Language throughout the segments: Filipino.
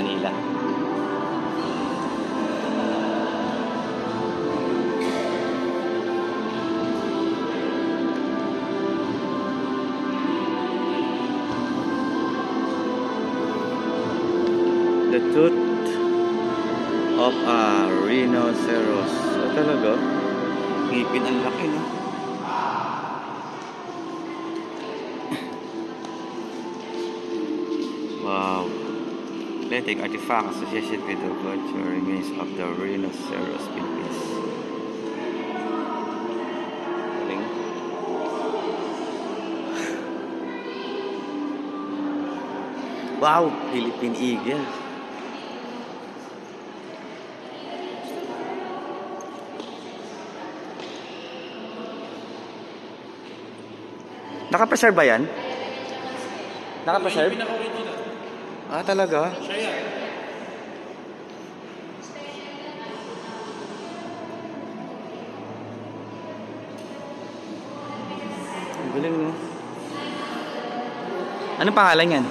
Manila. The tooth of a rhinoceros. Talaga? Ngipin ang laki, no? Wow. Athletic artifact associated with the culture remains of the rhinoceros Philippines. Galing. Wow! Philippine eagle. Naka-preserve ba yan? Naka-preserve? Ah, talaga? Ang galing, no? Anong pangalan yan?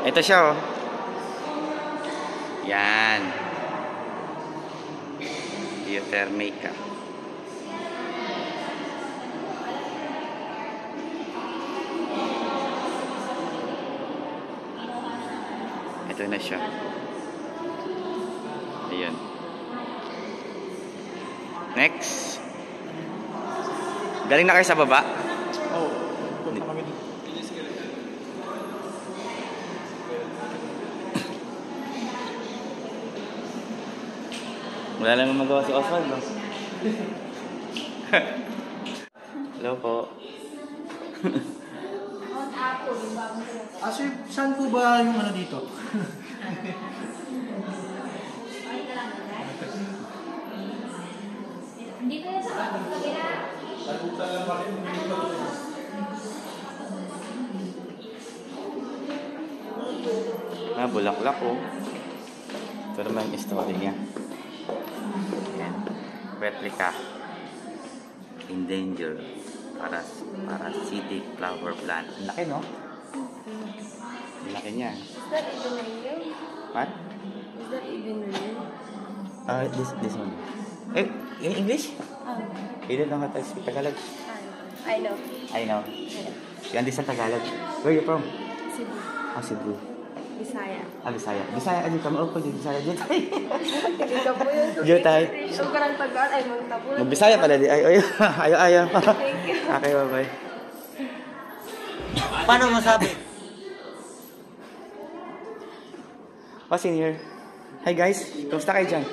Ito siya, oh. Yan. Geothermica. Ito na siya. Ayan. Next. Galing na kayo sa baba? Oo. Punta kami dito. Wala lang magawa si Oswald, no? Hello po. Sir, saan po ba yung ano dito? Dito na sa kabila. Ah, bulaklak, oh. Ito naman yung story niya. Ayan. Replica. Endangered. Parasitic flower plant. Ang laki, no? Ang laki niya. Is that even real? What? Is that even real? This one. Eh, in English? Oh. You don't know how to speak Tagalog? I know. I know. You understand Tagalog? Where are you from? Cebu. Ah, Cebu. Bisaya. Ah, Bisaya. Bisaya, ano ka? Maupag din Bisaya. Diyan tayo. Hindi ka po yun. Diyan tayo. Ang karang tagal ay magtapunan. Mag-Bisaya pala di. Ay, ayaw. Thank you. Okay, bye-bye. Paano masabi? Oh, senior. Hi guys. Kumusta kayo dyan?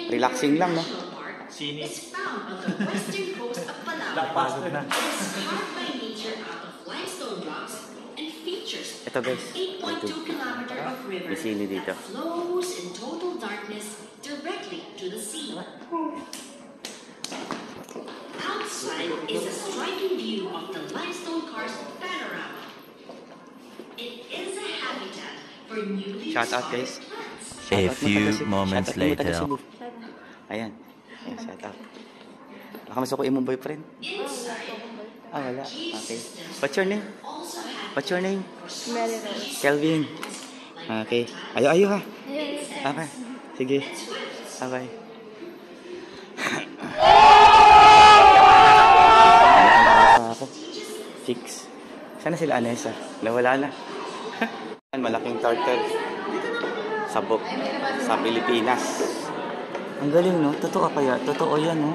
Relaxing lang, no? Is found on the western coast of Palawan. Pagod na. It's carved by nature out of limestone rocks and features Ito guys. 8.2 kilometer of river May sili dito. that flows in total darkness directly to the sea. Outside is a striking view of the limestone karst panorama. It is a habitat for newly Shout out, guys. discovered plants. A few moments later. Ayan. Ayan, shout out. Baka masukuin mong boyfriend? Inside, Ah, wala. Okay. What's your name? also have What's your name? Mary Rose. Kelvin. Okay. Ayaw ha. Okay. Sige. Bye-bye. Ako. 6. Sana sila Anessa. Nawala na. Malaking turtle. Sabok. Sa Pilipinas. Ang galing, no? Totoo kaya? Totoo yan, no?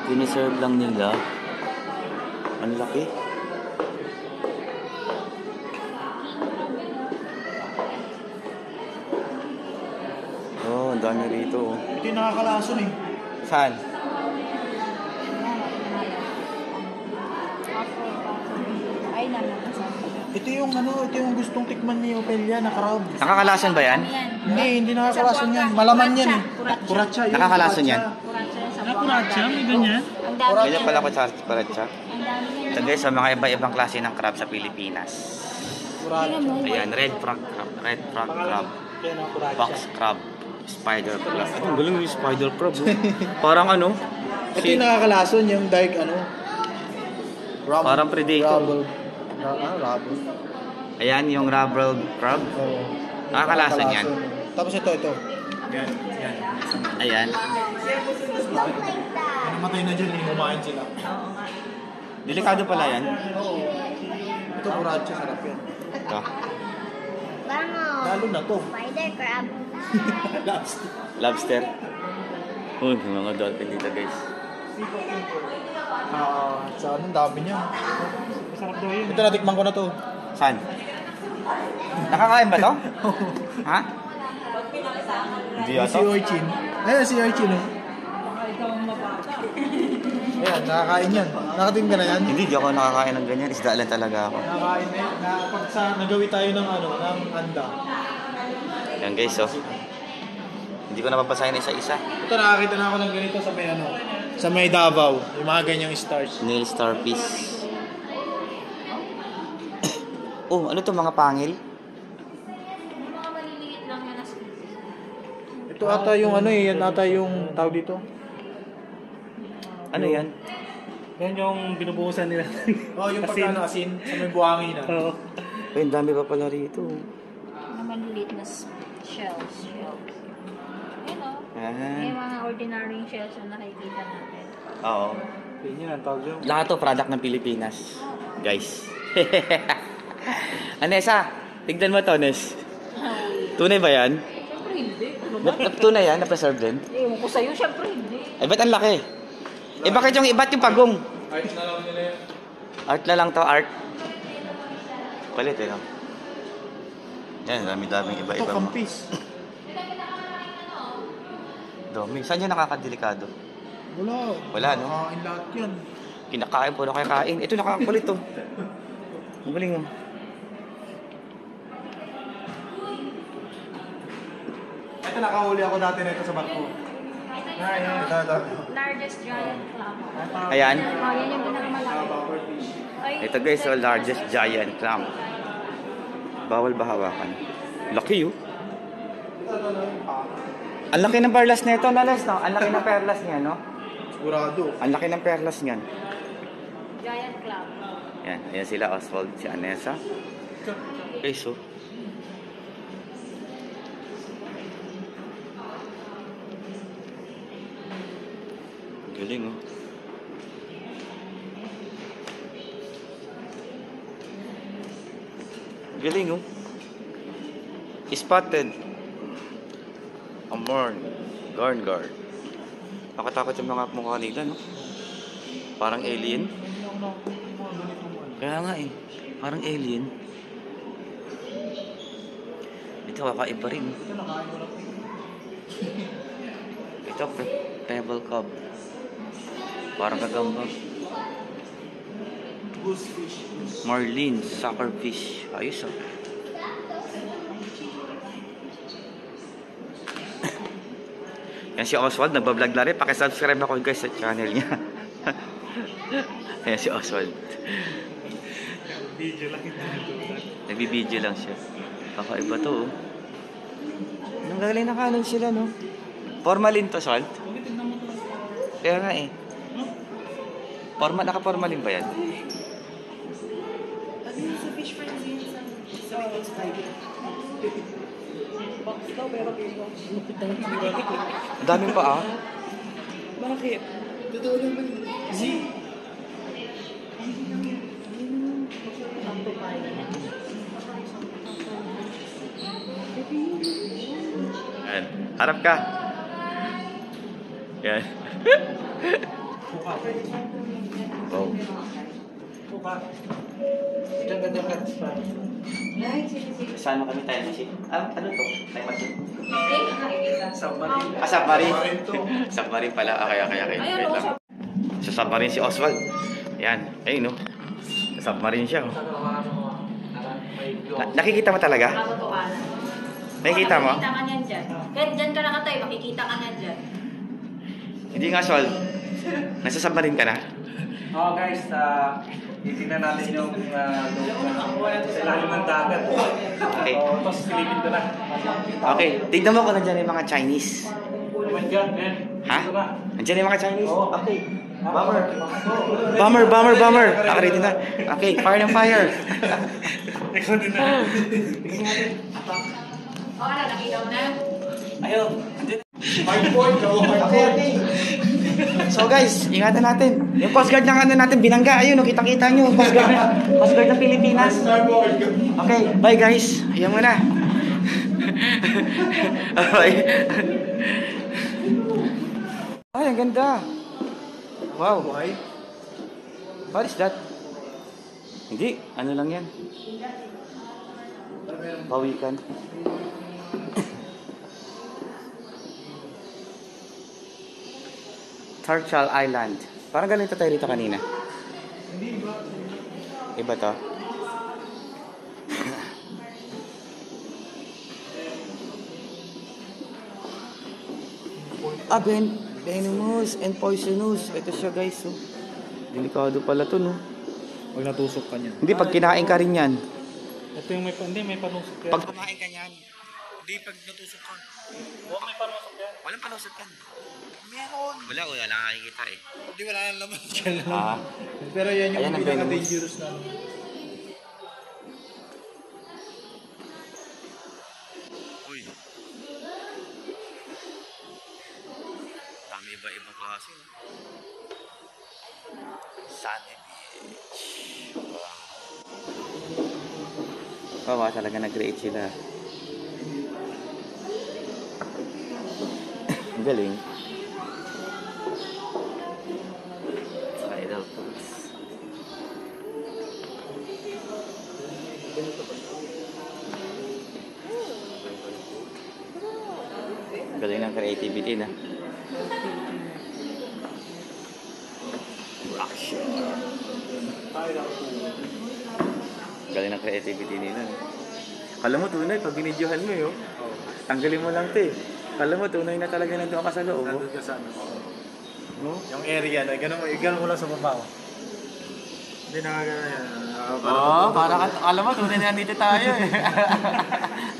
Piniserve lang nila. Ang laki. Oh, ang dami rito. Ito yung nakakalason eh. Saan? Ay, naman. Ito yung gustong tikman ni Opelia na crab. Nakakalason ba yan? Hindi nakakalason yan. Malaman yan eh. Kuratsa. Yun, Nakakalason yan? Kuratsa, may ganyan. Ang dami. Ganyan pala ko sa Paratsa. Ang dami yan. Ito guys, sa mga iba-ibang klase ng crab sa Pilipinas. Ayan, red frog crab, box crab, spider crab. Ang galing yung spider crab. Oh. Parang ano? Ito yung nakakalason, yung dark Parang predator. Rubble. Ayan, yung rubber crab. Oo. Nakakalasan yan. Tapos ito. Yan. Ayan. Namatay na dyan, kumain sila. Delikado pala yan. Oo. Ito, kuratsa, sarap yan. Ito. Lalo na to. Spider crab. Lobster. Uy, may mga dolphin dito guys. Sa anong dami niya. Masarap daw yun. Ito, natikman ko na to. Saan? Nakakain ba to? Ha? Hindi Si Oichin. Ayan, si Oichin. Oh. Ayan, nakakain yan. Nakating ka na yan? Hindi ako nakakain ng ganyan. Isda lang talaga ako. Nakakain na yan. Pag nagawi tayo ng ng anda. Yan guys, oh. Hindi ko napapasahin isa-isa. Ito, nakakita na ako ng ganito sa may sa may Davao. Yung mga ganyang stars. Nail starfish. Oh, ano to mga pangil? Mga maliliit lang yan na species. Ito ata yung yan ata yung tawag dito. Ano yan? Yan yung binubuhusan nila. Yung pagkano asin sa may buhangin na. Oo. Ay, ang dami pa pala rito. Mga maliliit na shells. Yan o. Ah. May mga ordinary shells na nakikita natin. Oo. Yun yun ang tawag yun. Lahat to product ng Pilipinas. Guys. Anessa, tignan mo to, Nes. Tunay ba yan? Siyempre hindi. Ano ba? Tunay yan? Na-preserve din? Ewan ko sa'yo, siyempre hindi. Ay, ba't ang laki? Eh, bakit yung iba't yung pagong? Art na lang nila yan. Art na lang to, art. Palit eh, no? Yan, dami-daming Ito, iba-iba. kampis. Dami. Saan yung nakakadelikado? Wala. Wala, no? Nakakain lahat yan. Kinakain po na kakain. Ito, nakakakulit to. Ang galing, oh. Ito, nakahuli ako dati na ito sa barko. Ito. Largest giant clam. Ayan. Oh, yan yung pinakamalaki. Ay, Ito guys, the largest giant clam. Bawal ba hawakan? Laki, oh. Ang laki ng perlas nito, Nales, no? Ang laki ng perlas niya, no? Sigurado. Ang laki ng perlas niyan. giant clam. Yan, ayan sila, Oswald, si Anessa. Okay, so. Galing, oh. Galing, oh. Spotted. Amorn. Garngard. Nakatakot yung mga mukha nila, no? Parang alien. Kaya nga eh. Parang alien. Ito, kakaiba rin. Ito, pebble cub. Parang kagamba. Marlin, suckerfish. Ayos ah. Yan si Oswald, nagbablog na rin. Pakisubscribe ako guys sa channel niya. Ayan si Oswald. Video lang ito. Nagbibideo lang siya. Kakaiba to, oh. Nanggaling na kanan sila, no? Formalin to, Salt? Kaya nga eh. Naka-formalin ba yan? Ang daming pa, ah. Bakit? Yan. Harap ka. Yan. Wow. Saan mo kami tayo machine? Ano to? Tayo machine? Submarine. Submarine pala. Okay. Wait lang. Sa submarine si Oswald. Yan. Ayun, no? Sa submarine siya, oh. Nakikita mo talaga? Nakikita mo? Makikita ka niyan dyan. Kahit dyan ka nakatayo, makikita ka niyan dyan. Hindi nga, Sol. Nasa submarine ka na? Oh guys, titignan natin yung sa ilalim ng dagat. Okay. Tapos silipin ko na. Okay. Tignan mo kung nandiyan yung mga Chinese. Oh my God, man. Ha? Nandiyan yung mga Chinese? Oo. Okay. Bomber. Ready na. Okay, fire ng fire. Ikaw din na. O, ano, nakilaw na? Ayun. Hardboard, hardboard. So guys, ingatan natin. Yung Coast Guard ng ano natin, binangga. Ayun, kitang-kita nyo. Coast Guard ng Pilipinas. Starboard. Okay, bye guys. Ayan muna. Bye. Ay, ang ganda. Wow. Buhay. What is that? Hindi, ano lang yan. Pawikan. Tarchal Island. Parang ganito tayo dito kanina. Iba to. Venomous and poisonous. Ito siya guys. Oh. Delikado pala to, no? Pag natusok ka niyan. Hindi, pag kinain ka rin yan. Ito yung may panusok yan. Pag kumain ka yan. Hindi, pag natusok ka. Oo, may panusok yan. Walang panusok yan. Meron. Wala nakikita eh. Hindi, wala nang laman dyan. Ah. Pero yan yung Ayan ang pinaka-dangerous na. Uy. Dami iba-ibang klase. No? Sunny Beach. Wow. Talaga nag-create sila. Ang galing. Tidal pools. Galing ng creativity na. Galing ng creativity nila. Kala mo tunay pag binidyohan mo yun. Tanggalin mo lang ito eh. Kala mo tunay na talaga nandun ka sa loob. Nandun ka sa ano. No? Yung area na, ganun mo lang sa baba. Hindi nakagana yan. Oo, para alam mo tunay na nandito tayo eh.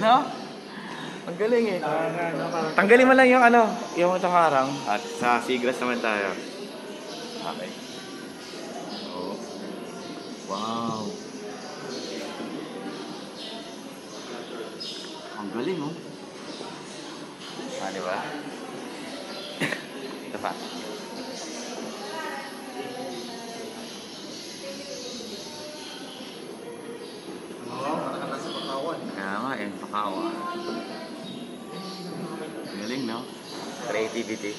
No? Ang galing eh. Tanggalin mo lang yung ano, yung itong harang. At sa seagrass naman tayo. Okay. Oh. Wow. Ang galing oh. Ah, di ba? Ito pa. Oo, nakakala sa Pakawan. Kaya nga eh, pakawa. Galing no? Creativity.